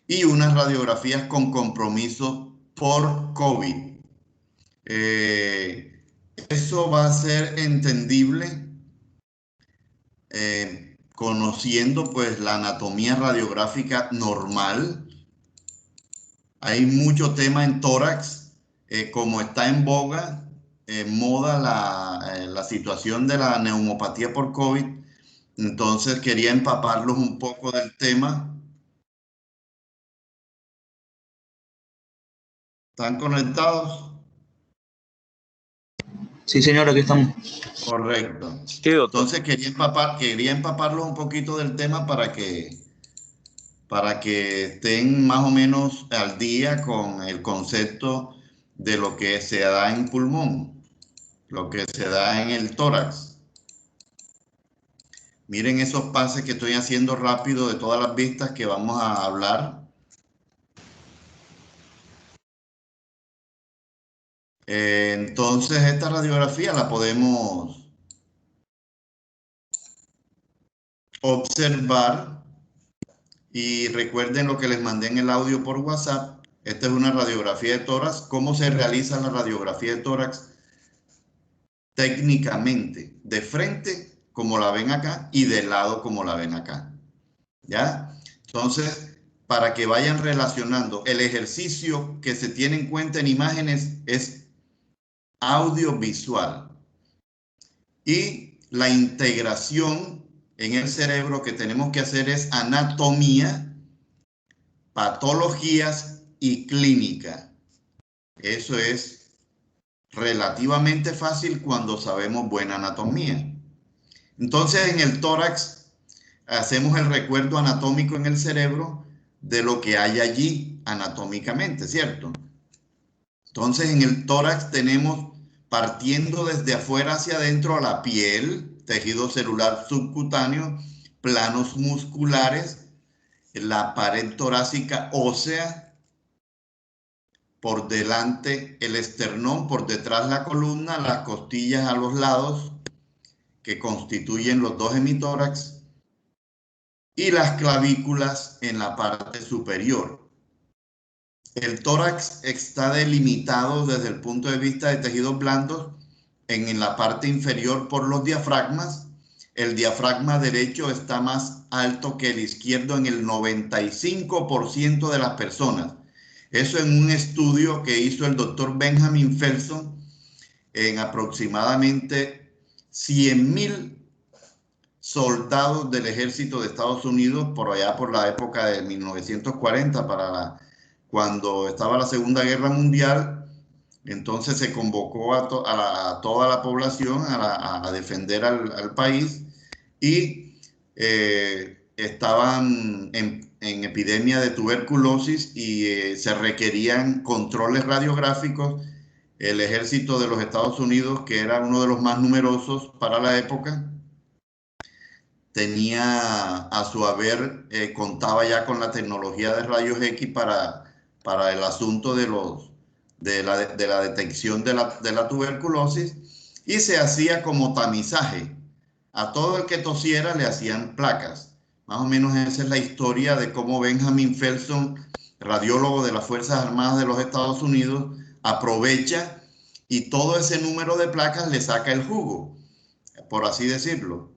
y unas radiografías con compromiso por COVID. Eso va a ser entendible conociendo pues la anatomía radiográfica normal. Hay mucho tema en tórax, como está en boga, en moda la situación de la neumopatía por COVID. Entonces quería empaparlos un poco del tema. ¿Están conectados? Sí, señor, aquí estamos. Correcto. Sí, doctor. Entonces quería empaparlos un poquito del tema para que estén más o menos al día con el concepto de lo que se da en pulmón, lo que se da en el tórax. Miren esos pases que estoy haciendo rápido de todas las vistas que vamos a hablar. Entonces esta radiografía la podemos observar y recuerden lo que les mandé en el audio por WhatsApp. Esta es una radiografía de tórax. ¿Cómo se realiza la radiografía de tórax? Técnicamente, de frente como la ven acá y de lado como la ven acá. ¿Ya? Entonces, para que vayan relacionando, el ejercicio que se tiene en cuenta en imágenes es audiovisual y la integración en el cerebro que tenemos que hacer es anatomía, patologías y clínica. Eso es relativamente fácil cuando sabemos buena anatomía. Entonces, en el tórax hacemos el recuerdo anatómico en el cerebro de lo que hay allí anatómicamente, ¿cierto? Entonces, en el tórax tenemos, partiendo desde afuera hacia adentro, la piel, tejido celular subcutáneo, planos musculares, la pared torácica ósea, por delante el esternón, por detrás la columna, las costillas a los lados, que constituyen los dos hemitórax, y las clavículas en la parte superior. El tórax está delimitado desde el punto de vista de tejidos blandos en la parte inferior por los diafragmas. El diafragma derecho está más alto que el izquierdo en el 95% de las personas. Eso en un estudio que hizo el doctor Benjamin Felson en aproximadamente 100,000 soldados del ejército de Estados Unidos por allá por la época de 1940, cuando estaba la Segunda Guerra Mundial. Entonces se convocó a toda la población a defender al país y estaban en epidemia de tuberculosis y se requerían controles radiográficos. El ejército de los Estados Unidos, que era uno de los más numerosos para la época, tenía a su haber, contaba ya con la tecnología de rayos X para el asunto de la detección de la tuberculosis, y se hacía como tamizaje. A todo el que tosiera le hacían placas. Más o menos esa es la historia de cómo Benjamin Felson, radiólogo de las Fuerzas Armadas de los Estados Unidos, aprovecha y todo ese número de placas le saca el jugo, por así decirlo,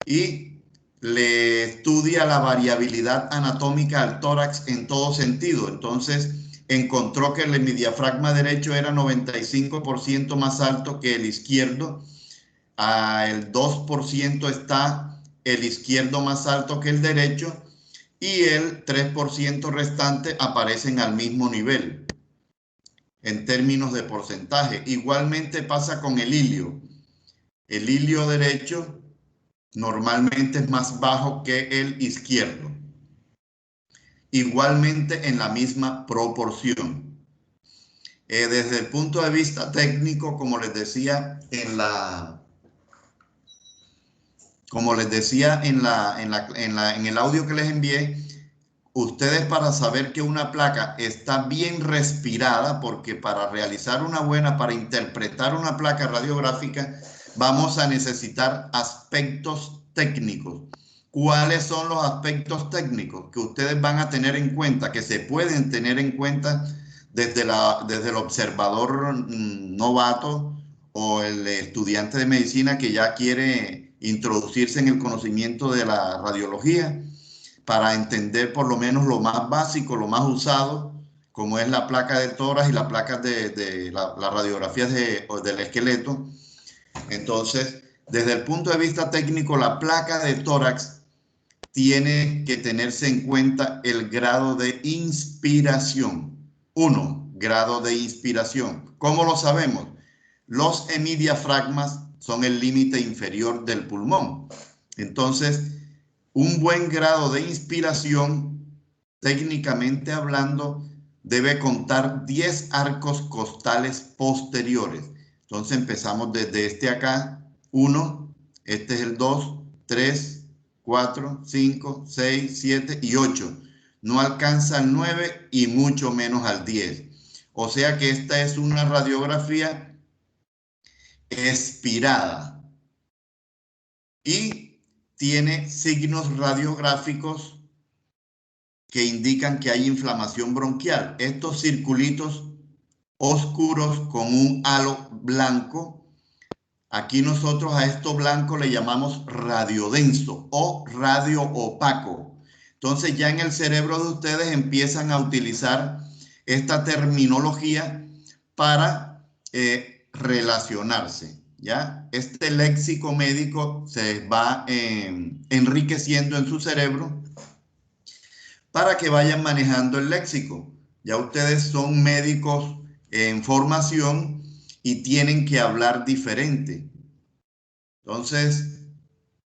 y le estudia la variabilidad anatómica al tórax en todo sentido. Entonces encontró que el hemidiafragma derecho era 95% más alto que el izquierdo. El 2% está el izquierdo más alto que el derecho y el 3% restante aparecen al mismo nivel en términos de porcentaje. Igualmente pasa con el ilio. El ilio derecho normalmente es más bajo que el izquierdo. Igualmente en la misma proporción. Desde el punto de vista técnico, como les decía en el audio que les envié, ustedes, para saber que una placa está bien respirada, porque para realizar para interpretar una placa radiográfica, vamos a necesitar aspectos técnicos. ¿cuáles son los aspectos técnicos que ustedes van a tener en cuenta, que se pueden tener en cuenta desde el observador novato o el estudiante de medicina que ya quiere introducirse en el conocimiento de la radiología, para entender por lo menos lo más básico, lo más usado, como es la placa de tórax y la placa de las radiografías del esqueleto? Entonces, desde el punto de vista técnico, la placa de tórax tiene que tenerse en cuenta el grado de inspiración. 1, grado de inspiración. ¿Cómo lo sabemos? Los hemidiafragmas son el límite inferior del pulmón. Entonces, un buen grado de inspiración, técnicamente hablando, debe contar 10 arcos costales posteriores. Entonces empezamos desde este acá, 1, este es el 2, 3, 4, 5, 6, 7 y 8. No alcanza al 9 y mucho menos al 10. O sea que esta es una radiografía expirada y tiene signos radiográficos que indican que hay inflamación bronquial. Estos circulitos oscuros con un halo blanco, aquí nosotros a esto blanco le llamamos radiodenso o radio opaco. Entonces ya en el cerebro de ustedes empiezan a utilizar esta terminología para relacionarse. ¿Ya? Este léxico médico se va enriqueciendo en su cerebro para que vayan manejando el léxico. Ya ustedes son médicos en formación y tienen que hablar diferente. Entonces,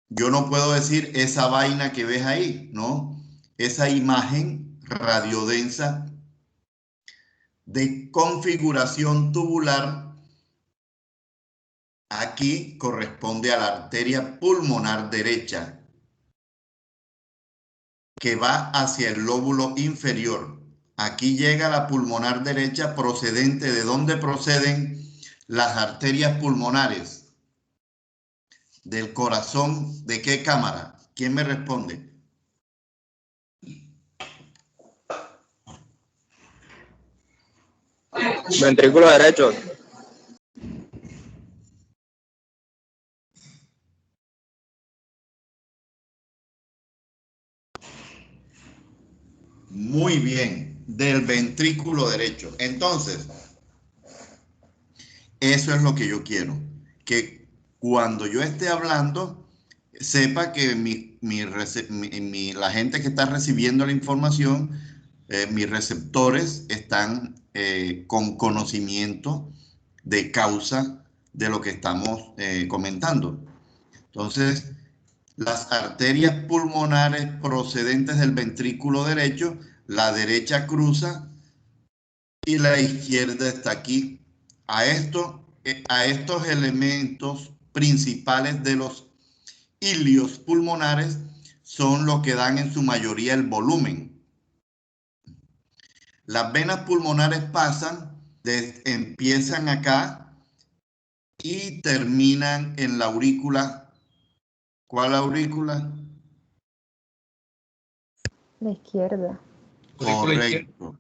yo no puedo decir esa vaina que ves ahí, ¿no? Esa imagen radiodensa de configuración tubular aquí corresponde a la arteria pulmonar derecha que va hacia el lóbulo inferior. Aquí llega la pulmonar derecha procedente de donde proceden las arterias pulmonares del corazón. ¿De qué cámara? ¿Quién me responde? Ventrículo derecho. Muy bien, del ventrículo derecho. Entonces, eso es lo que yo quiero, que cuando yo esté hablando, sepa que la gente que está recibiendo la información, mis receptores están con conocimiento de causa de lo que estamos comentando. Entonces, las arterias pulmonares procedentes del ventrículo derecho, la derecha cruza y la izquierda está aquí. A estos elementos principales de los hilios pulmonares son los que dan en su mayoría el volumen. Las venas pulmonares empiezan acá y terminan en la aurícula. ¿Cuál aurícula? La izquierda. Correcto.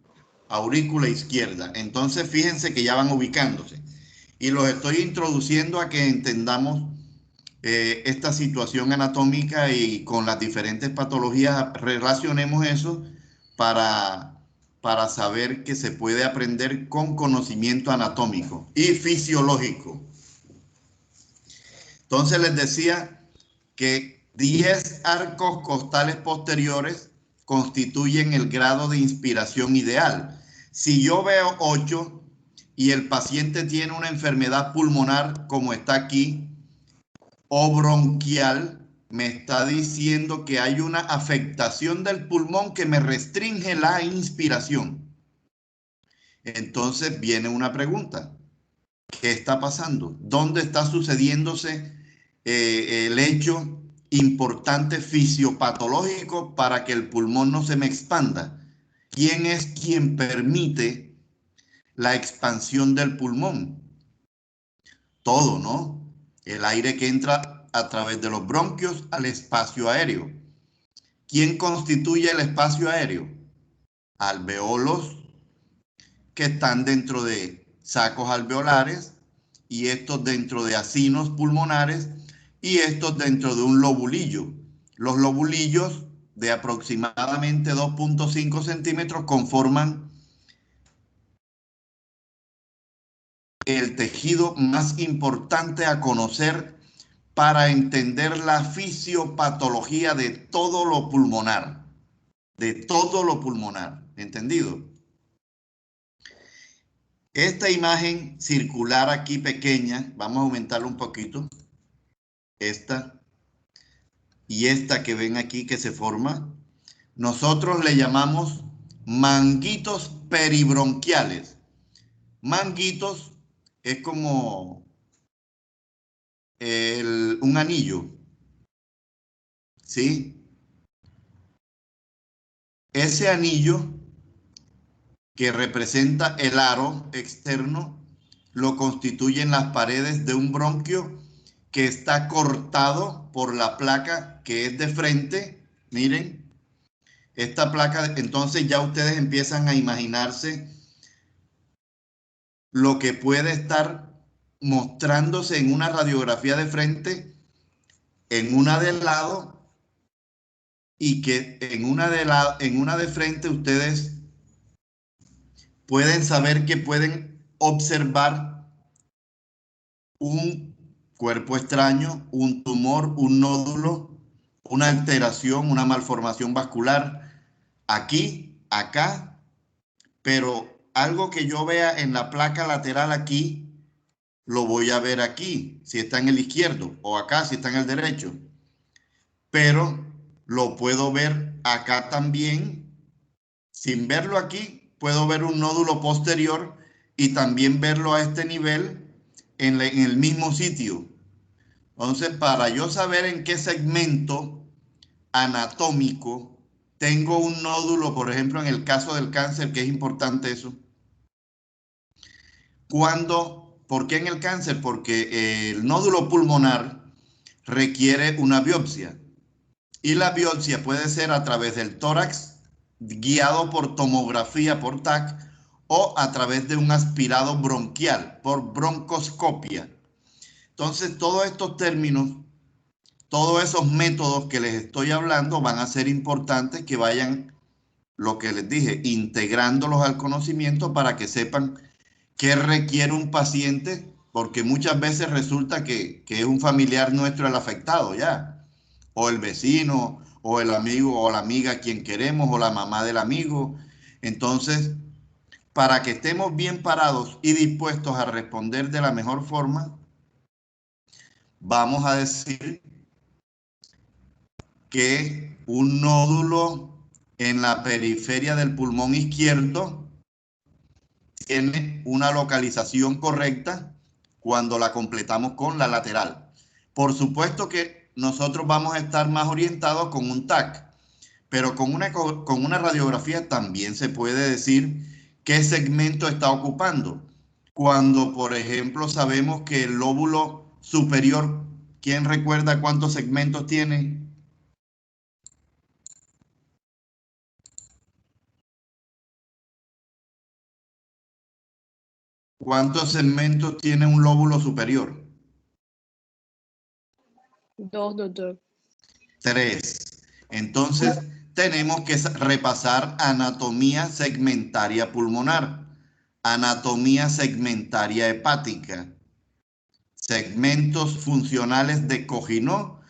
Aurícula izquierda. Entonces fíjense que ya van ubicándose. Y los estoy introduciendo a que entendamos esta situación anatómica y con las diferentes patologías relacionemos eso para saber que se puede aprender con conocimiento anatómico y fisiológico. Entonces les decía que 10 arcos costales posteriores constituyen el grado de inspiración ideal. Si yo veo 8 y el paciente tiene una enfermedad pulmonar como está aquí, o bronquial, me está diciendo que hay una afectación del pulmón que me restringe la inspiración. Entonces viene una pregunta. ¿Qué está pasando? ¿Dónde está sucediéndose el hecho importante fisiopatológico para que el pulmón no se me expanda? ¿Quién es quien permite la expansión del pulmón? Todo, ¿no? El aire que entra a través de los bronquios al espacio aéreo. ¿quién constituye el espacio aéreo? Alveolos que están dentro de sacos alveolares y estos dentro de acinos pulmonares y estos dentro de un lobulillo. Los lobulillos de aproximadamente 2.5 centímetros conforman el tejido más importante a conocer para entender la fisiopatología de todo lo pulmonar. De todo lo pulmonar. ¿Entendido? Esta imagen circular aquí pequeña, vamos a aumentarla un poquito. Esta y esta que ven aquí que se forma, nosotros le llamamos manguitos peribronquiales. Manguitos es como un anillo, ¿sí? Ese anillo que representa el aro externo lo constituyen las paredes de un bronquio que está cortado por la placa que es de frente. Miren, esta placa, entonces ya ustedes empiezan a imaginarse lo que puede estar mostrándose en una radiografía de frente, en una de lado, y que en una de frente ustedes pueden saber que pueden observar un cuerpo extraño, un tumor, un nódulo, una alteración, una malformación vascular, aquí, acá, pero algo que yo vea en la placa lateral aquí, lo voy a ver aquí, si está en el izquierdo, o acá, si está en el derecho. Pero lo puedo ver acá también. Sin verlo aquí, puedo ver un nódulo posterior y también verlo a este nivel en el mismo sitio. Entonces, para yo saber en qué segmento anatómico tengo un nódulo, por ejemplo, en el caso del cáncer, que es importante eso. ¿Por qué en el cáncer? Porque el nódulo pulmonar requiere una biopsia. Y la biopsia puede ser a través del tórax, guiado por tomografía por TAC, o a través de un aspirado bronquial, por broncoscopia. Entonces, todos estos términos, todos esos métodos que les estoy hablando van a ser importantes que vayan, lo que les dije, integrándolos al conocimiento para que sepan qué requiere un paciente, porque muchas veces resulta que es un familiar nuestro el afectado ya, o el vecino, o el amigo o la amiga a quien queremos, o la mamá del amigo. Entonces, para que estemos bien parados y dispuestos a responder de la mejor forma, vamos a decir que un nódulo en la periferia del pulmón izquierdo tiene una localización correcta cuando la completamos con la lateral. Por supuesto que nosotros vamos a estar más orientados con un TAC, pero con una radiografía también se puede decir qué segmento está ocupando. Cuando, por ejemplo, sabemos que el lóbulo superior, ¿quién recuerda cuántos segmentos tiene? ¿Cuántos segmentos tiene un lóbulo superior? 2, doctor. 3. Entonces, tenemos que repasar anatomía segmentaria pulmonar, anatomía segmentaria hepática, segmentos funcionales de Coginot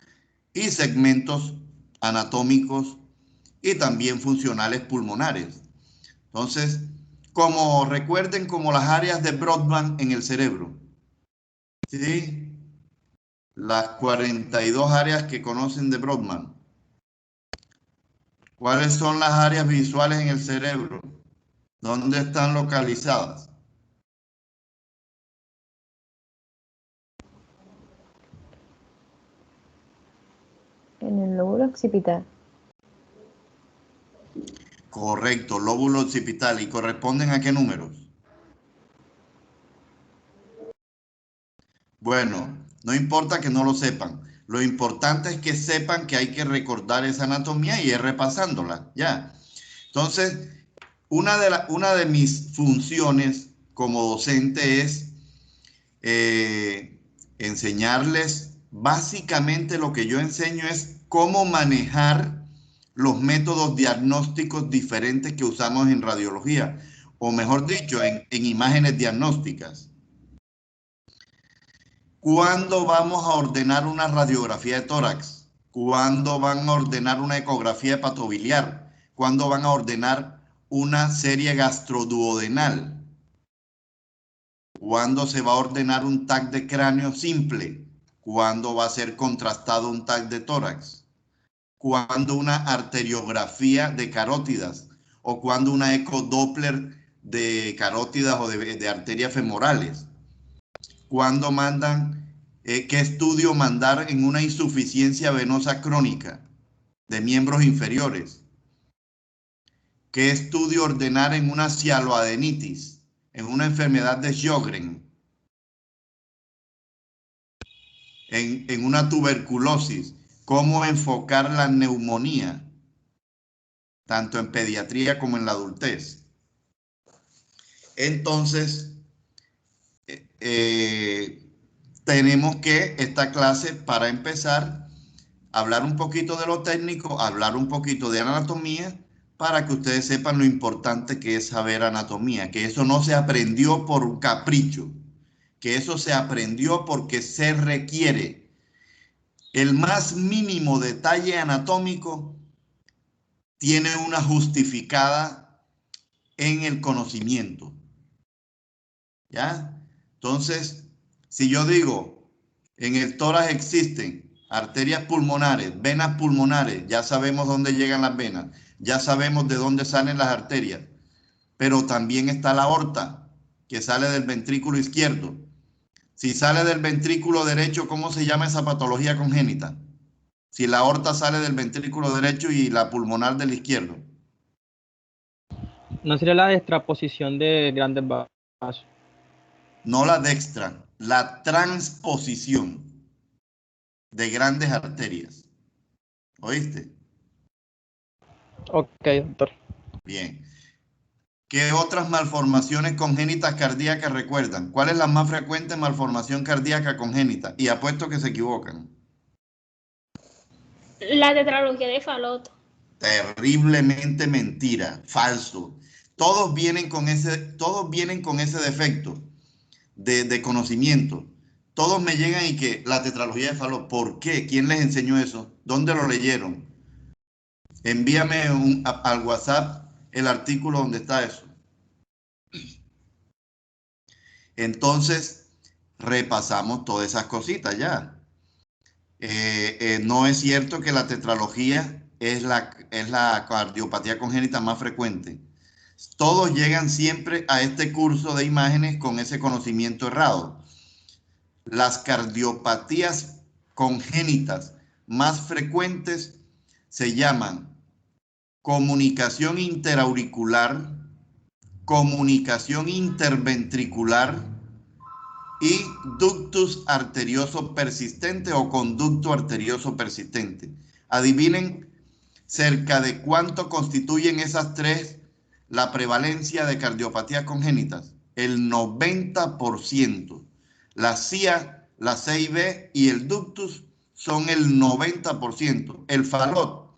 y segmentos anatómicos y también funcionales pulmonares. Entonces, recuerden como las áreas de Brodmann en el cerebro, ¿sí? Las 42 áreas que conocen de Brodmann. ¿Cuáles son las áreas visuales en el cerebro? ¿Dónde están localizadas? En el lóbulo occipital. Correcto, lóbulo occipital. ¿Y corresponden a qué números? Bueno, no importa que no lo sepan. Lo importante es que sepan que hay que recordar esa anatomía y ir repasándola, ya. Entonces, una de mis funciones como docente es enseñarles, básicamente lo que yo enseño es cómo manejar los métodos diagnósticos diferentes que usamos en radiología, o mejor dicho, en imágenes diagnósticas. ¿Cuándo vamos a ordenar una radiografía de tórax? ¿Cuándo van a ordenar una ecografía hepatobiliar? ¿Cuándo van a ordenar una serie gastroduodenal? ¿Cuándo se va a ordenar un TAC de cráneo simple? ¿Cuándo va a ser contrastado un TAC de tórax? ¿Cuándo una arteriografía de carótidas? ¿O cuándo una ecodoppler de carótidas o de arterias femorales? ¿Cuándo mandan, qué estudio mandar en una insuficiencia venosa crónica de miembros inferiores? ¿Qué estudio ordenar en una cialoadenitis, en una enfermedad de Sjögren? En una tuberculosis, cómo enfocar la neumonía, tanto en pediatría como en la adultez. Entonces, tenemos que esta clase, para empezar, hablar un poquito de lo técnico, hablar un poquito de anatomía, para que ustedes sepan lo importante que es saber anatomía, que eso no se aprendió por un capricho, que eso se aprendió porque se requiere. El más mínimo detalle anatómico tiene una justificada en el conocimiento, ¿ya? Entonces, si yo digo, en el tórax existen arterias pulmonares, venas pulmonares, ya sabemos dónde llegan las venas, ya sabemos de dónde salen las arterias, pero también está la aorta, que sale del ventrículo izquierdo. Si sale del ventrículo derecho, ¿cómo se llama esa patología congénita? Si la aorta sale del ventrículo derecho y la pulmonar del izquierdo. ¿No sería la extraposición de grandes vasos? No la dextra, la transposición de grandes arterias. ¿Oíste? Ok, doctor. Bien. ¿Qué otras malformaciones congénitas cardíacas recuerdan? ¿Cuál es la más frecuente malformación cardíaca congénita? Y apuesto que se equivocan. La tetralogía de Fallot. Terriblemente mentira, falso. Todos vienen con ese defecto de conocimiento. Todos me llegan y que la tetralogía de Fallot, ¿por qué? ¿Quién les enseñó eso? ¿Dónde lo leyeron? Envíame al WhatsApp el artículo donde está eso. Entonces, repasamos todas esas cositas ya. No es cierto que la tetralogía es la cardiopatía congénita más frecuente. Todos llegan siempre a este curso de imágenes con ese conocimiento errado. Las cardiopatías congénitas más frecuentes se llaman comunicación interauricular, comunicación interventricular y ductus arterioso persistente o conducto arterioso persistente. Adivinen cerca de cuánto constituyen esas tres la prevalencia de cardiopatías congénitas. El 90%. La CIA, la CIB y el ductus son el 90%. El Fallot,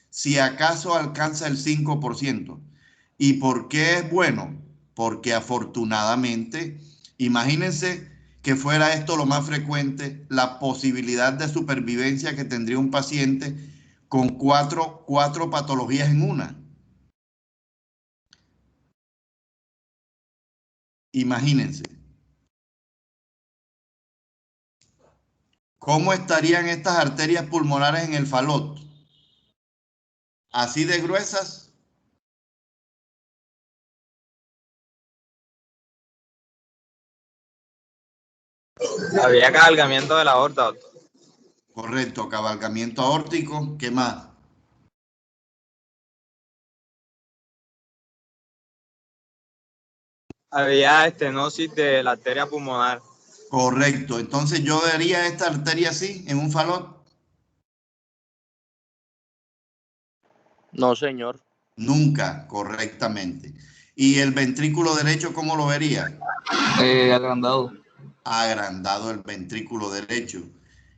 si acaso alcanza el 5%. ¿Y por qué es bueno? Porque afortunadamente, imagínense que fuera esto lo más frecuente, la posibilidad de supervivencia que tendría un paciente con cuatro patologías en una. Imagínense. ¿Cómo estarían estas arterias pulmonares en el Fallot? ¿Así de gruesas? Había cabalgamiento de la aorta, doctor. Correcto, cabalgamiento aórtico. ¿Qué más? Había estenosis de la arteria pulmonar. Correcto. Entonces yo vería esta arteria así, en un falot. No, señor. Nunca, correctamente. ¿Y el ventrículo derecho cómo lo vería? Agrandado. Agrandado el ventrículo derecho.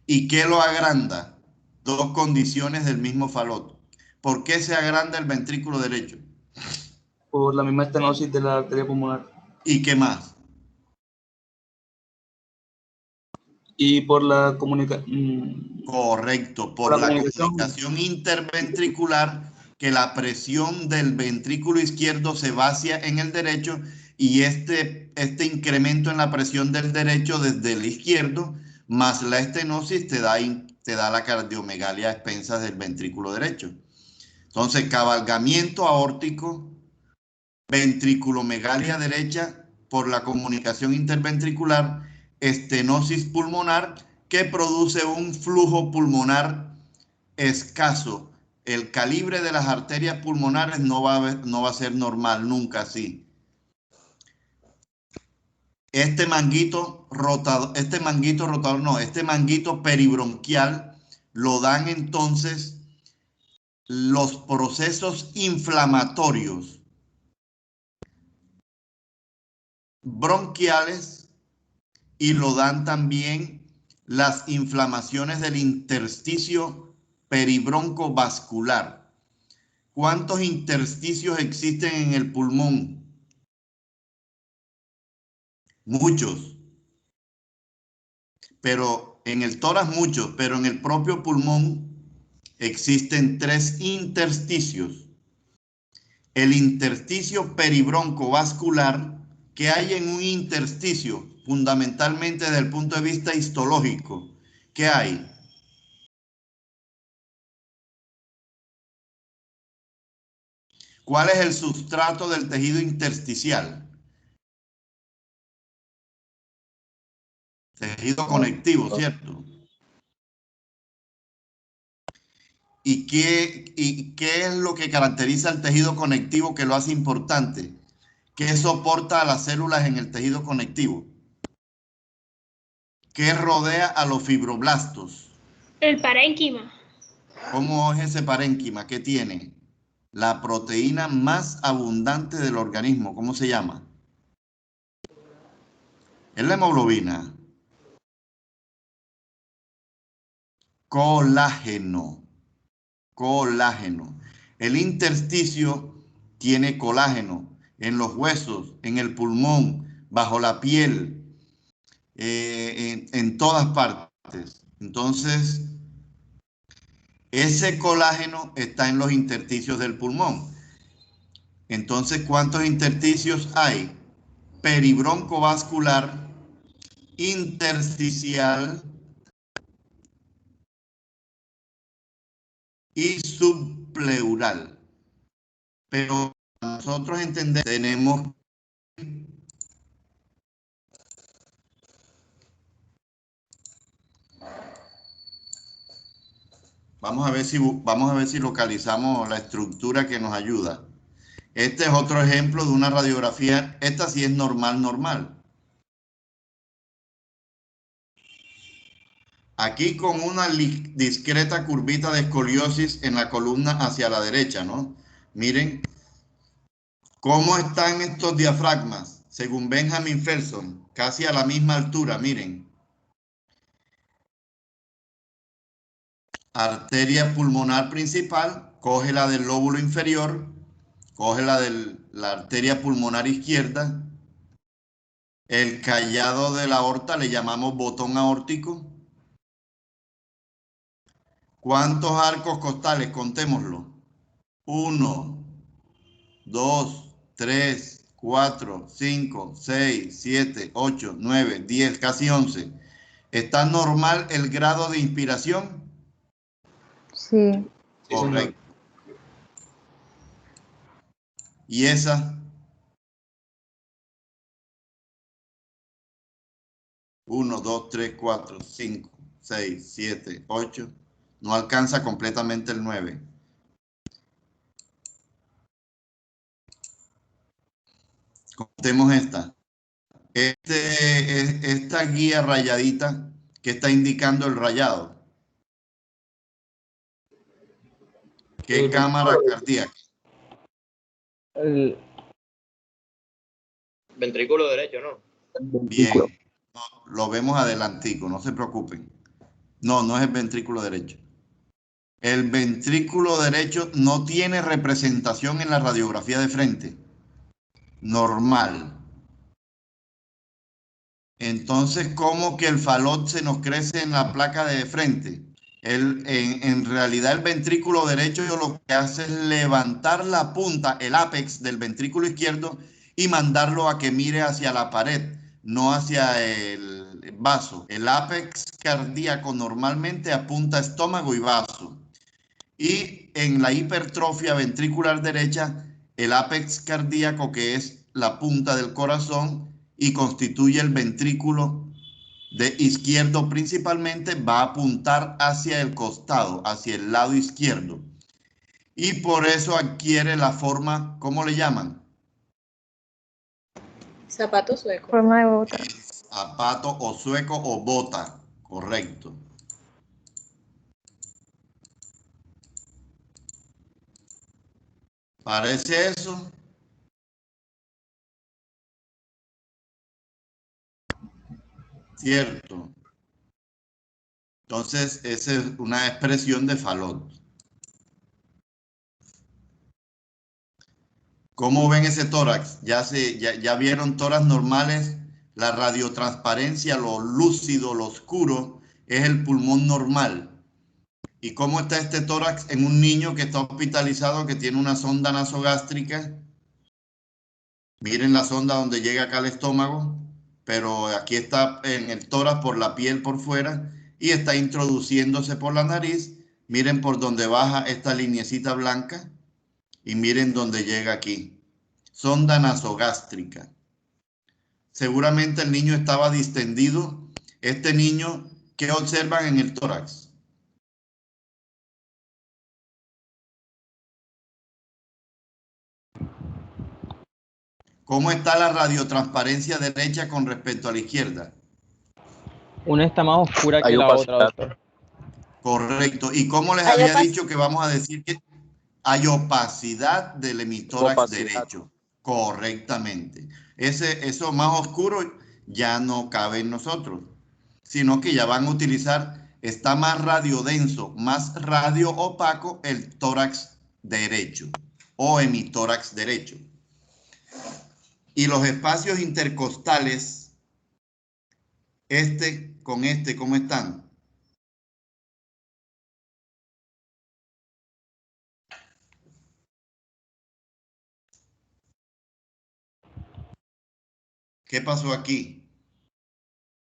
¿Y qué lo agranda? Dos condiciones del mismo falot. ¿Por qué se agranda el ventrículo derecho? Por la misma estenosis de la arteria pulmonar. ¿Y qué más? Y por la comunicación. Correcto, por la comunicación interventricular, que la presión del ventrículo izquierdo se vacía en el derecho y este incremento en la presión del derecho desde el izquierdo más la estenosis te da la cardiomegalia a expensas del ventrículo derecho. Entonces, cabalgamiento aórtico, ventriculomegalia derecha por la comunicación interventricular, estenosis pulmonar que produce un flujo pulmonar escaso. El calibre de las arterias pulmonares no va a ser normal, nunca así. Este manguito peribronquial lo dan entonces los procesos inflamatorios bronquiales y lo dan también las inflamaciones del intersticio peribroncovascular. ¿Cuántos intersticios existen en el pulmón? Muchos. Pero en el tórax muchos, pero en el propio pulmón existen 3 intersticios. El intersticio peribroncovascular, que hay en un intersticio, fundamentalmente desde el punto de vista histológico, ¿qué hay? ¿Cuál es el sustrato del tejido intersticial? Tejido conectivo, ¿cierto? ¿Y qué es lo que caracteriza al tejido conectivo que lo hace importante? ¿Qué soporta a las células en el tejido conectivo? ¿Qué rodea a los fibroblastos? El parénquima. ¿Cómo es ese parénquima? ¿Qué tiene? La proteína más abundante del organismo. ¿Cómo se llama? Es la hemoglobina. Colágeno. Colágeno. El intersticio tiene colágeno en los huesos, en el pulmón, bajo la piel, en todas partes. Entonces, ese colágeno está en los intersticios del pulmón. Entonces, ¿cuántos intersticios hay? Peribroncovascular, intersticial y subpleural. Pero nosotros entendemos, tenemos vamos a ver si localizamos la estructura que nos ayuda. Este es otro ejemplo de una radiografía. Esta sí es normal. Aquí con una discreta curvita de escoliosis en la columna hacia la derecha, ¿no? Miren cómo están estos diafragmas, según Benjamin Felson, casi a la misma altura, miren. Arteria pulmonar principal, coge la del lóbulo inferior, coge la arteria pulmonar izquierda, el callado de la aorta le llamamos botón aórtico. ¿Cuántos arcos costales? Contémoslo. 1, 2, 3, 4, 5, 6, 7, 8, 9, 10, casi 11. ¿Está normal el grado de inspiración? Sí. Correcto. ¿Y esa? 1, 2, 3, 4, 5, 6, 7, 8. No alcanza completamente el 9. Contemos esta. esta guía rayadita que está indicando el rayado. ¿Qué cámara cardíaca? El Ventrículo derecho, ¿no? Bien, no, lo vemos adelantico, no se preocupen. No, no es el ventrículo derecho. El ventrículo derecho no tiene representación en la radiografía de frente. Normal. Entonces, ¿cómo que el falot se nos crece en la placa de frente? En realidad el ventrículo derecho lo que hace es levantar la punta, el ápex del ventrículo izquierdo y mandarlo a que mire hacia la pared, no hacia el vaso. El ápex cardíaco normalmente apunta a estómago y vaso. Y en la hipertrofia ventricular derecha, el ápex cardíaco, que es la punta del corazón y constituye el ventrículo de izquierdo principalmente, va a apuntar hacia el costado, hacia el lado izquierdo. Y por eso adquiere la forma, ¿cómo le llaman? Zapato sueco. Forma de bota. Zapato o sueco o bota, correcto. ¿Parece eso? Cierto. Entonces, esa es una expresión de falot. ¿Cómo ven ese tórax? Ya vieron tórax normales, la radiotransparencia, lo lúcido, lo oscuro, es el pulmón normal. ¿Y cómo está este tórax en un niño que está hospitalizado, que tiene una sonda nasogástrica? Miren la sonda donde llega acá al estómago, pero aquí está en el tórax por la piel por fuera y está introduciéndose por la nariz. Miren por donde baja esta lineecita blanca y miren dónde llega aquí. Sonda nasogástrica. Seguramente el niño estaba distendido. Este niño, ¿qué observan en el tórax? ¿Cómo está la radiotransparencia derecha con respecto a la izquierda? Una está más oscura que Hay la otra, opacidad. doctor. Correcto. ¿Y cómo les Hay había opac- dicho que vamos a decir que hay opacidad del hemitórax Opacidad. derecho? Correctamente. Eso más oscuro ya no cabe en nosotros, sino que ya van a utilizar, está más radiodenso, más radio opaco el tórax derecho o hemitórax derecho. Y los espacios intercostales, con ¿cómo están? ¿Qué pasó aquí?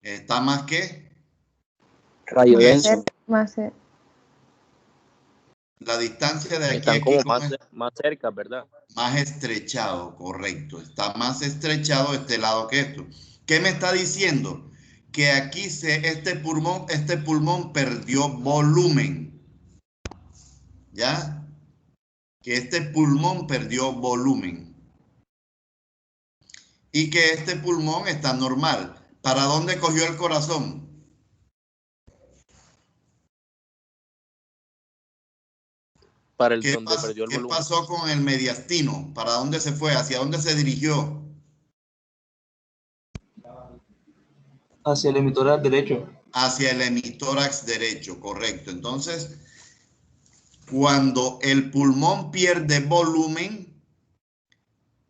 ¿Está más qué? Radio denso. Más La distancia de aquí Están a aquí, como ¿cómo es? más cerca, ¿verdad? Más estrechado, correcto. Está más estrechado este lado que esto. ¿Qué me está diciendo? Que aquí este pulmón perdió volumen. ¿Ya? Que este pulmón perdió volumen. Y que este pulmón está normal. ¿Para dónde cogió el corazón? Para el donde perdió el ¿Qué volumen. pasó con el mediastino? ¿Para dónde se fue? ¿Hacia dónde se dirigió? Hacia el emitor derecho. Hacia el hemitórax derecho, correcto. Entonces, cuando el pulmón pierde volumen,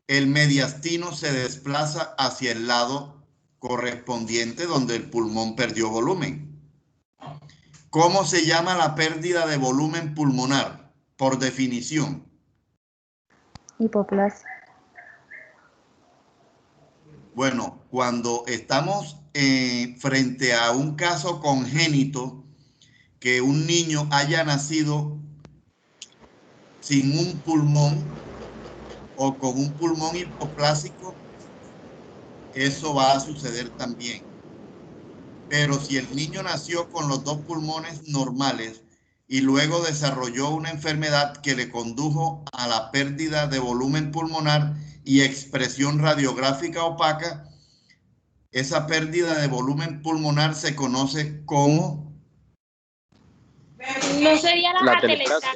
el mediastino se desplaza hacia el lado correspondiente donde el pulmón perdió volumen. ¿Cómo se llama la pérdida de volumen pulmonar? Por definición. hipoplasia. Bueno, cuando estamos frente a un caso congénito, que un niño haya nacido sin un pulmón o con un pulmón hipoplásico, eso va a suceder también. Pero si el niño nació con los dos pulmones normales y luego desarrolló una enfermedad que le condujo a la pérdida de volumen pulmonar y expresión radiográfica opaca, Esa pérdida de volumen pulmonar se conoce como No sería La la atelectasia.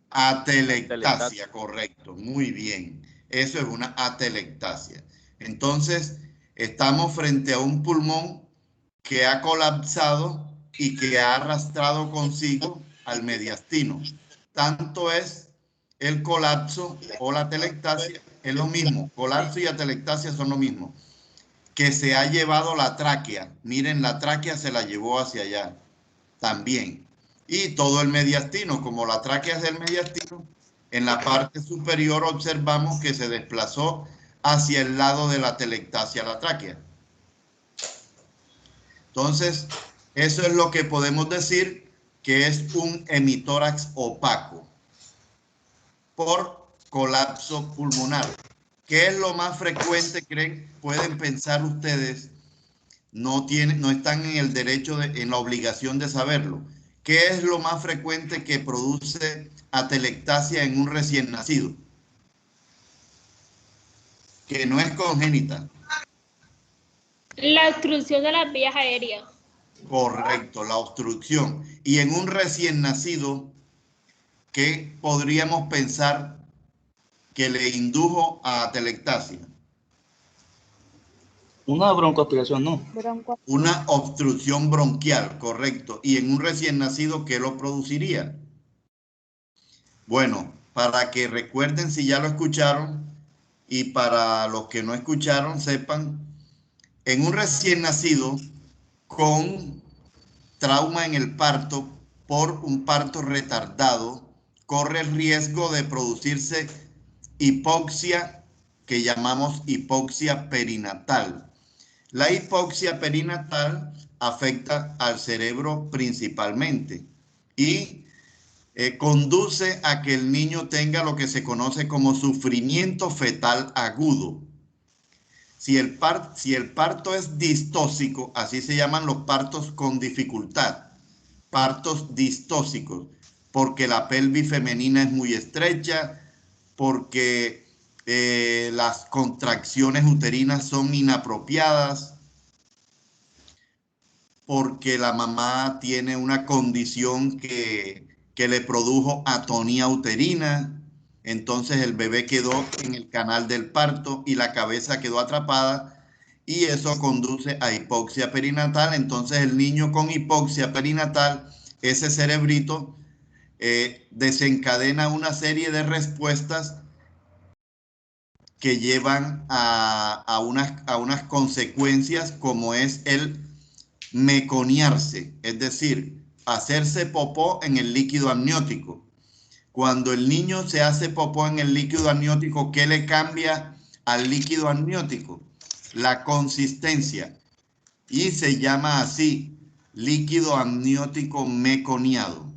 atelectasia. atelectasia, correcto, muy bien. Eso es una atelectasia. Entonces, estamos frente a un pulmón que ha colapsado y que ha arrastrado consigo al mediastino. Tanto es el colapso o la atelectasia, es lo mismo. Colapso y atelectasia son lo mismo. Que se ha llevado la tráquea. Miren, la tráquea se la llevó hacia allá también. Y todo el mediastino, como la tráquea es del mediastino, en la parte superior observamos que se desplazó hacia el lado de la atelectasia, la tráquea. Entonces, eso es lo que podemos decir que es un hemitórax opaco por colapso pulmonar. ¿Qué es lo más frecuente, creen? Pueden pensar ustedes, no están en el derecho, en la obligación de saberlo. ¿Qué es lo más frecuente que produce atelectasia en un recién nacido? Que no es congénita. La obstrucción de las vías aéreas. Correcto, la obstrucción. Y en un recién nacido, ¿qué podríamos pensar que le indujo a atelectasia? Una broncoaspiración, no. Una obstrucción bronquial, correcto. Y en un recién nacido, ¿qué lo produciría? Bueno, para que recuerden si ya lo escucharon y para los que no escucharon sepan, en un recién nacido con trauma en el parto por un parto retardado, corre el riesgo de producirse hipoxia que llamamos hipoxia perinatal. La hipoxia perinatal afecta al cerebro principalmente y conduce a que el niño tenga lo que se conoce como sufrimiento fetal agudo. Si el parto es distóxico, así se llaman los partos con dificultad, partos distóxicos, porque la pelvis femenina es muy estrecha, porque las contracciones uterinas son inapropiadas, porque la mamá tiene una condición que le produjo atonía uterina, entonces el bebé quedó en el canal del parto y la cabeza quedó atrapada y eso conduce a hipoxia perinatal. Entonces el niño con hipoxia perinatal, ese cerebrito desencadena una serie de respuestas que llevan a unas consecuencias como es el meconiarse, es decir, hacerse popó en el líquido amniótico. Cuando el niño se hace popó en el líquido amniótico, ¿qué le cambia al líquido amniótico? La consistencia. Y se llama así, líquido amniótico meconiado.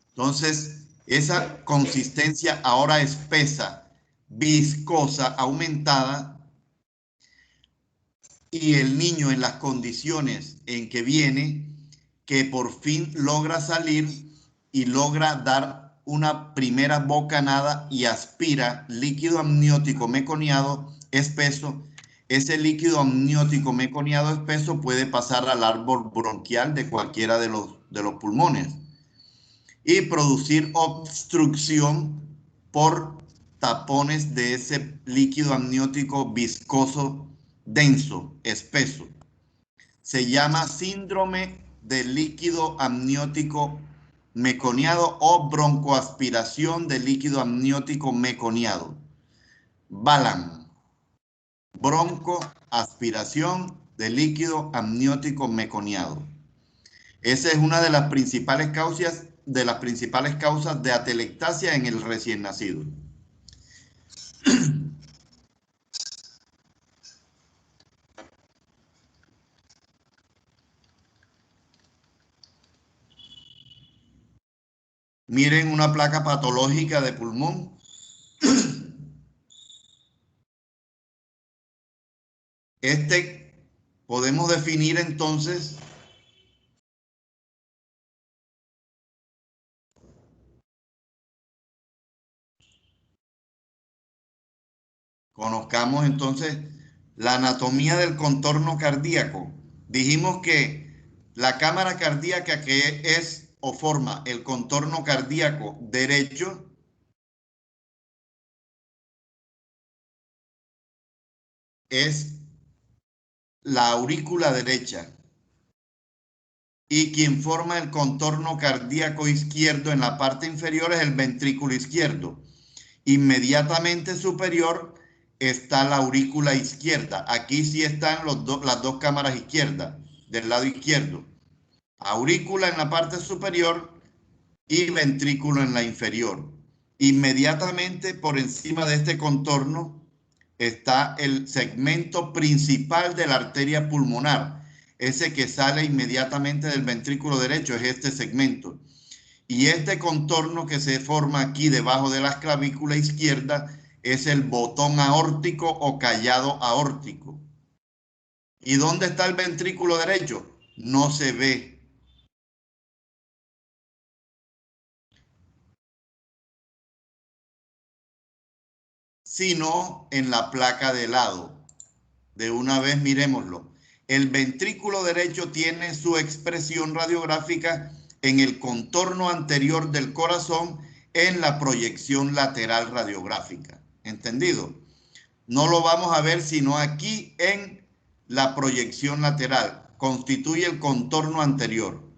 Entonces, esa consistencia ahora espesa, viscosa, aumentada, y el niño en las condiciones en que viene, que por fin logra salir y logra dar una primera bocanada y aspira líquido amniótico meconiado espeso, ese líquido amniótico meconiado espeso puede pasar al árbol bronquial de cualquiera de los pulmones y producir obstrucción por tapones de ese líquido amniótico viscoso, denso, espeso. Se llama síndrome del líquido amniótico meconiado o broncoaspiración del líquido amniótico meconiado. BALAM, broncoaspiración del líquido amniótico meconiado. Esa es una de las principales causas de atelectasia en el recién nacido. Miren una placa patológica de pulmón. Podemos definir entonces conozcamos entonces la anatomía del contorno cardíaco. Dijimos que la cámara cardíaca, que es o forma el contorno cardíaco derecho, es la aurícula derecha. Y quien forma el contorno cardíaco izquierdo en la parte inferior es el ventrículo izquierdo. Inmediatamente superior está la aurícula izquierda. Aquí sí están las dos cámaras izquierdas, del lado izquierdo. Aurícula en la parte superior y ventrículo en la inferior. Inmediatamente por encima de este contorno está el segmento principal de la arteria pulmonar. Ese que sale inmediatamente del ventrículo derecho es este segmento. Y este contorno que se forma aquí debajo de la clavícula izquierda es el botón aórtico o callado aórtico. ¿Y dónde está el ventrículo derecho? No se ve. Sino en la placa de lado. De una vez miremoslo. El ventrículo derecho tiene su expresión radiográfica en el contorno anterior del corazón en la proyección lateral radiográfica. ¿Entendido? No lo vamos a ver sino aquí en la proyección lateral. Constituye el contorno anterior.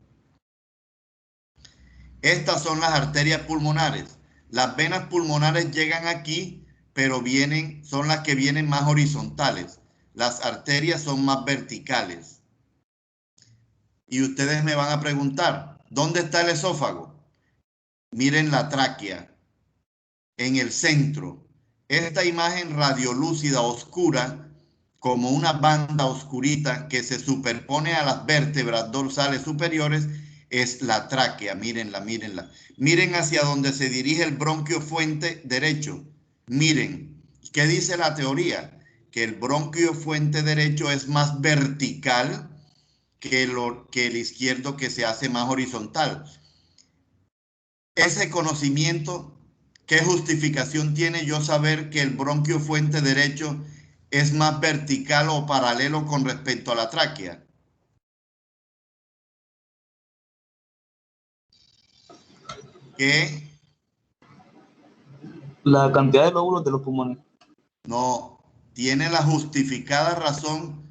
Estas son las arterias pulmonares. Las venas pulmonares llegan aquí, pero son las que vienen más horizontales. Las arterias son más verticales. Y ustedes me van a preguntar, ¿dónde está el esófago? Miren la tráquea, en el centro. Esta imagen radiolúcida oscura, como una banda oscurita que se superpone a las vértebras dorsales superiores, es la tráquea. Mírenla, mírenla. Miren hacia donde se dirige el bronquio fuente derecho. Miren, ¿qué dice la teoría? Que el bronquio fuente derecho es más vertical que el izquierdo, que se hace más horizontal. Ese conocimiento, ¿qué justificación tiene yo saber que el bronquio fuente derecho es más vertical o paralelo con respecto a la tráquea? ¿Qué? La cantidad de lóbulos de los pulmones. No, tiene la justificada razón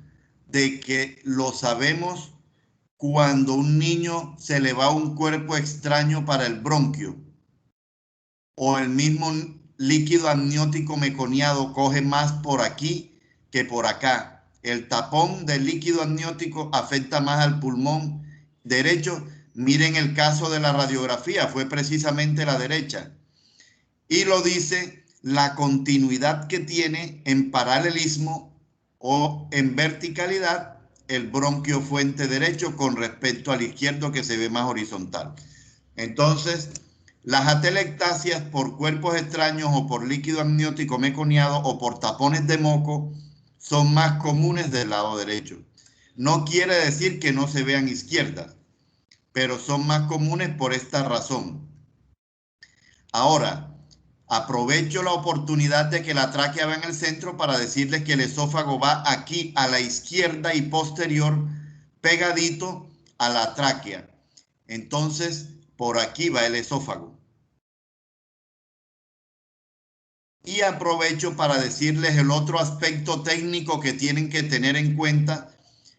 de que lo sabemos cuando un niño se le va un cuerpo extraño para el bronquio, o el mismo líquido amniótico meconiado coge más por aquí que por acá. El tapón del líquido amniótico afecta más al pulmón derecho. Miren el caso de la radiografía, fue precisamente la derecha. Y lo dice la continuidad que tiene en paralelismo o en verticalidad el bronquio fuente derecho con respecto al izquierdo, que se ve más horizontal. Entonces, las atelectasias por cuerpos extraños o por líquido amniótico meconiado o por tapones de moco son más comunes del lado derecho. No quiere decir que no se vean izquierdas, pero son más comunes por esta razón. Ahora, aprovecho la oportunidad de que la tráquea va en el centro para decirles que el esófago va aquí a la izquierda y posterior, pegadito a la tráquea. Entonces, por aquí va el esófago. Y aprovecho para decirles el otro aspecto técnico que tienen que tener en cuenta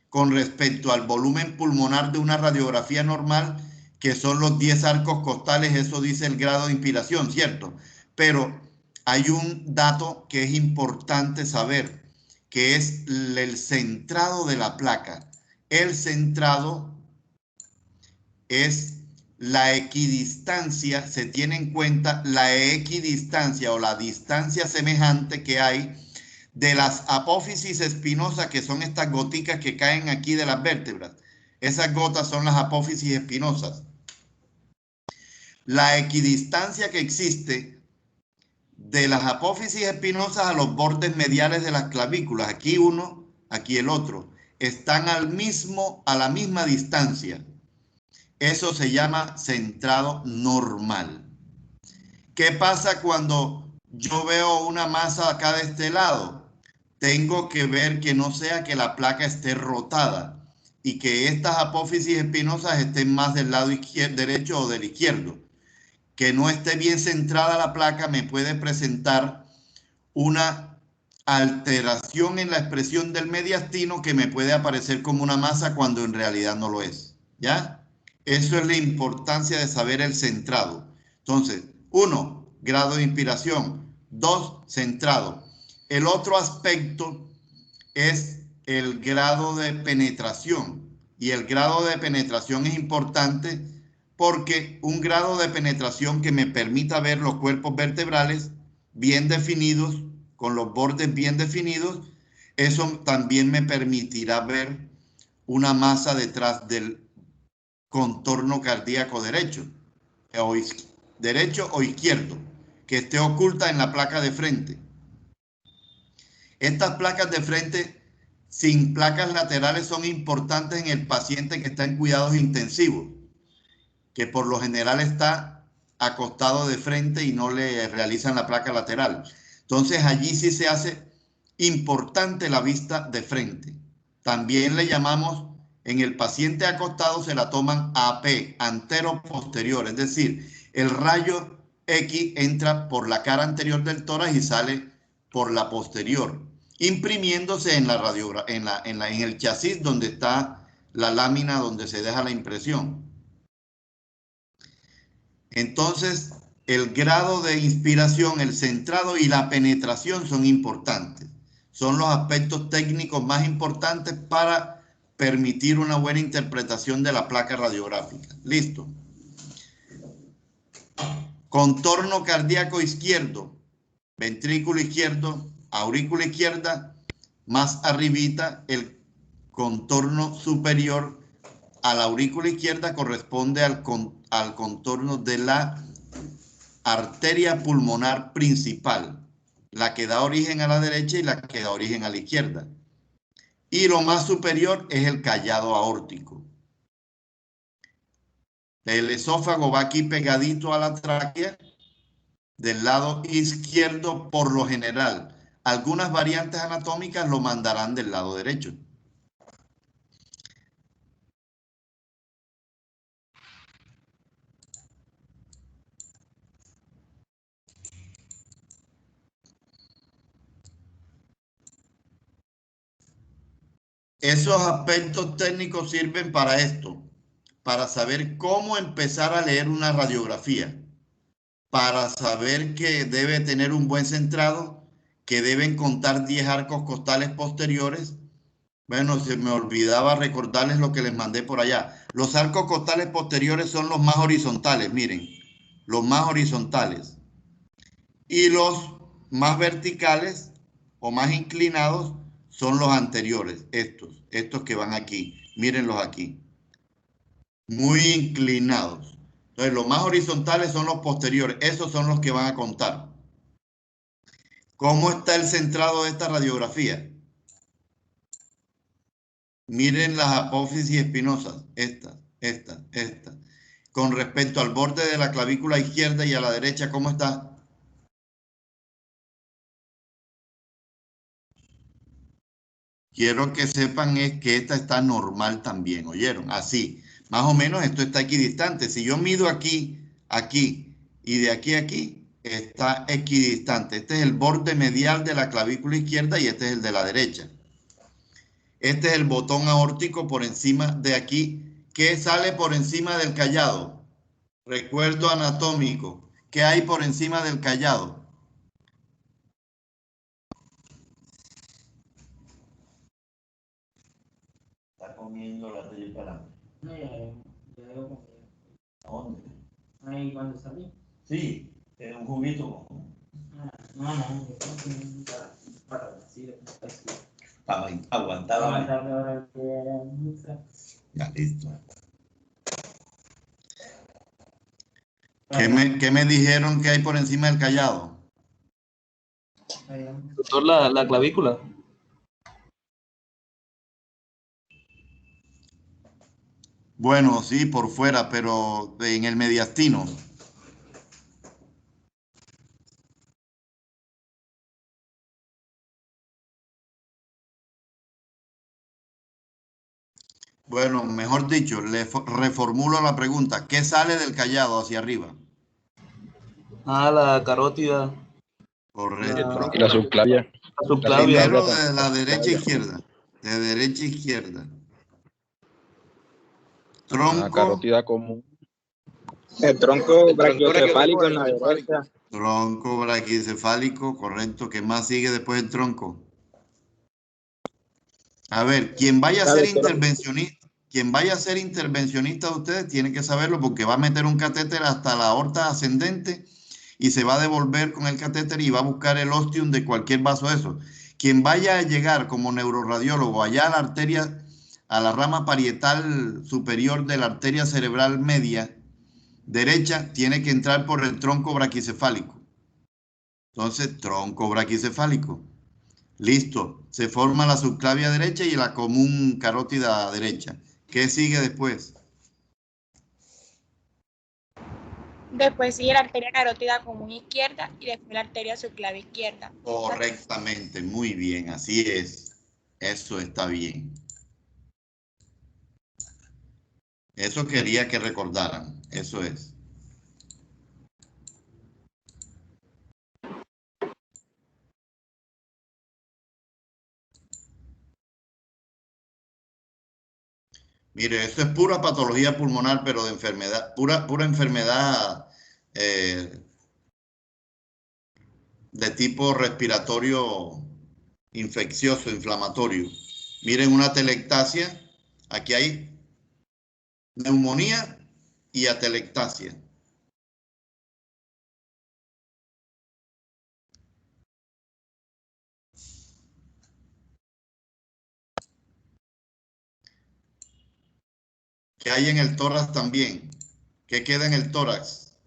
con respecto al volumen pulmonar de una radiografía normal, que son los 10 arcos costales. Eso dice el grado de inspiración, ¿cierto? Pero hay un dato que es importante saber, que es el centrado de la placa. El centrado es la equidistancia, se tiene en cuenta la equidistancia o la distancia semejante que hay de las apófisis espinosas, que son estas goticas que caen aquí de las vértebras. Esas gotas son las apófisis espinosas. La equidistancia que existe de las apófisis espinosas a los bordes mediales de las clavículas, aquí uno, aquí el otro, están a la misma distancia. Eso se llama centrado normal. ¿Qué pasa cuando yo veo una masa acá de este lado? tengo que ver que no sea que la placa esté rotada y que estas apófisis espinosas estén más del lado derecho o del izquierdo. Que no esté bien centrada la placa me puede presentar una alteración en la expresión del mediastino que me puede aparecer como una masa cuando en realidad no lo es. ¿Ya? Eso es la importancia de saber el centrado. Entonces, 1, grado de inspiración. 2, centrado. El otro aspecto es el grado de penetración. Y el grado de penetración es importante porque un grado de penetración que me permita ver los cuerpos vertebrales bien definidos, con los bordes bien definidos, eso también me permitirá ver una masa detrás del contorno cardíaco derecho o izquierdo, que esté oculta en la placa de frente. Estas placas de frente sin placas laterales son importantes en el paciente que está en cuidados intensivos, que por lo general está acostado de frente y no le realizan la placa lateral. Entonces allí sí se hace importante la vista de frente. También le llamamos, en el paciente acostado se la toman AP, antero-posterior, es decir, el rayo X entra por la cara anterior del tórax y sale por la posterior, imprimiéndose en en el chasis donde está la lámina donde se deja la impresión. Entonces, el grado de inspiración, el centrado y la penetración son importantes. Son los aspectos técnicos más importantes para permitir una buena interpretación de la placa radiográfica. Listo. Contorno cardíaco izquierdo, ventrículo izquierdo, aurícula izquierda, más arribita el contorno superior a la aurícula izquierda corresponde al contorno de la arteria pulmonar principal, la que da origen a la derecha y la que da origen a la izquierda. Y lo más superior es el callado aórtico. El esófago va aquí pegadito a la tráquea del lado izquierdo por lo general. Algunas variantes anatómicas lo mandarán del lado derecho. Esos aspectos técnicos sirven para esto, para saber cómo empezar a leer una radiografía, para saber que debe tener un buen centrado, que deben contar 10 arcos costales posteriores. Bueno, se me olvidaba recordarles lo que les mandé por allá. Los arcos costales posteriores son los más horizontales, miren, los más horizontales. Y los más verticales o más inclinados son los anteriores, estos que van aquí. Mírenlos aquí. Muy inclinados. Entonces, los más horizontales son los posteriores. Esos son los que van a contar. ¿Cómo está el centrado de esta radiografía? Miren las apófisis espinosas. Estas. Con respecto al borde de la clavícula izquierda y a la derecha, ¿cómo está? Quiero que sepan es que esta está normal también, ¿oyeron? Así, más o menos esto está equidistante. Si yo mido aquí, aquí y de aquí a aquí, está equidistante. Este es el borde medial de la clavícula izquierda y este es el de la derecha. Este es el botón aórtico por encima de aquí, que sale por encima del callado. Recuerdo anatómico. ¿Qué hay por encima del callado? Está comiendo la tele para. ¿A dónde? Ahí cuando salí. Sí, era un juguito. No, Para aguantar. Ya, listo. ¿Qué me dijeron que hay por encima del callado? Doctor, la clavícula. Bueno, sí, por fuera, pero en el mediastino. Bueno, mejor dicho, reformulo la pregunta. ¿Qué sale del callado hacia arriba? Ah, la carótida. Correcto. Y la subclavia. La subclavia. Primero de la derecha a izquierda. De derecha a izquierda. La Tronco. carótida común. El tronco brachiocefálico en la derecha. Tronco brachiocefálico, correcto. ¿Qué más sigue después del tronco? A ver, quien vaya a ser intervencionista de ustedes tiene que saberlo porque va a meter un catéter hasta la aorta ascendente y se va a devolver con el catéter y va a buscar el ostium de cualquier vaso de eso. Quien vaya a llegar como neuroradiólogo allá a la arteria, a la rama parietal superior de la arteria cerebral media derecha, tiene que entrar por el tronco braquicefálico. Entonces, tronco braquicefálico. Listo. Se forma la subclavia derecha y la común carótida derecha. ¿Qué sigue después? Después sigue la arteria carótida común izquierda y después la arteria subclavia izquierda. Correctamente, muy bien, así es. Eso está bien. Eso quería que recordaran, eso es. Mire, esto es pura patología pulmonar, pero de enfermedad, pura enfermedad de tipo respiratorio infeccioso, inflamatorio. Miren una atelectasia, aquí hay neumonía y atelectasia. ¿Qué hay en el tórax también? ¿Qué queda en el tórax?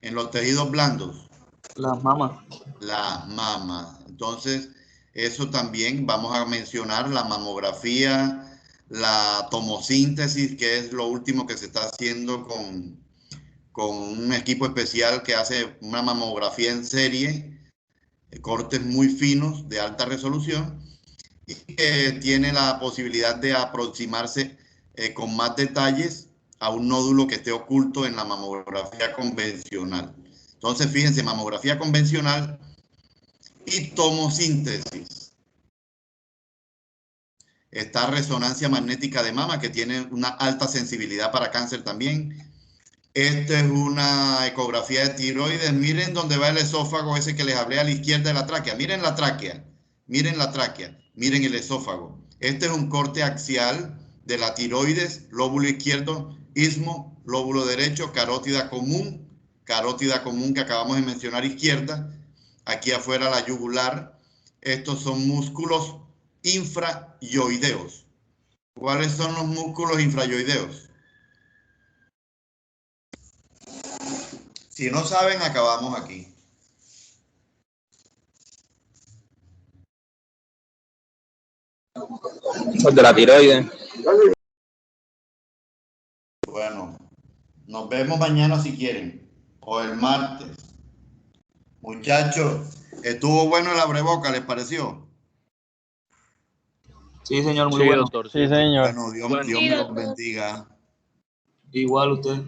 En los tejidos blandos. Las mamas. Las mamas. Entonces, eso también vamos a mencionar la mamografía, la tomosíntesis, que es lo último que se está haciendo con un equipo especial que hace una mamografía en serie, cortes muy finos de alta resolución y que tiene la posibilidad de aproximarse con más detalles a un nódulo que esté oculto en la mamografía convencional. Entonces, fíjense, mamografía convencional y tomosíntesis. Está resonancia magnética de mama, que tiene una alta sensibilidad para cáncer también. Esta es una ecografía de tiroides. Miren dónde va el esófago, ese que les hablé a la izquierda de la tráquea. Miren la tráquea, miren la tráquea, miren el esófago. Este es un corte axial de la tiroides, lóbulo izquierdo, istmo, lóbulo derecho, carótida común que acabamos de mencionar izquierda. Aquí afuera la yugular. Estos son músculos infrayoideos. ¿Cuáles son los músculos infrayoideos? Si no saben, acabamos aquí. Los de la tiroides. Bueno, nos vemos mañana si quieren, o el martes. Muchachos, estuvo bueno el abreboca, ¿les pareció? Sí, señor, muy Sí, bueno. doctor. Sí, señor. Bueno, Dios me los bendiga. Igual usted.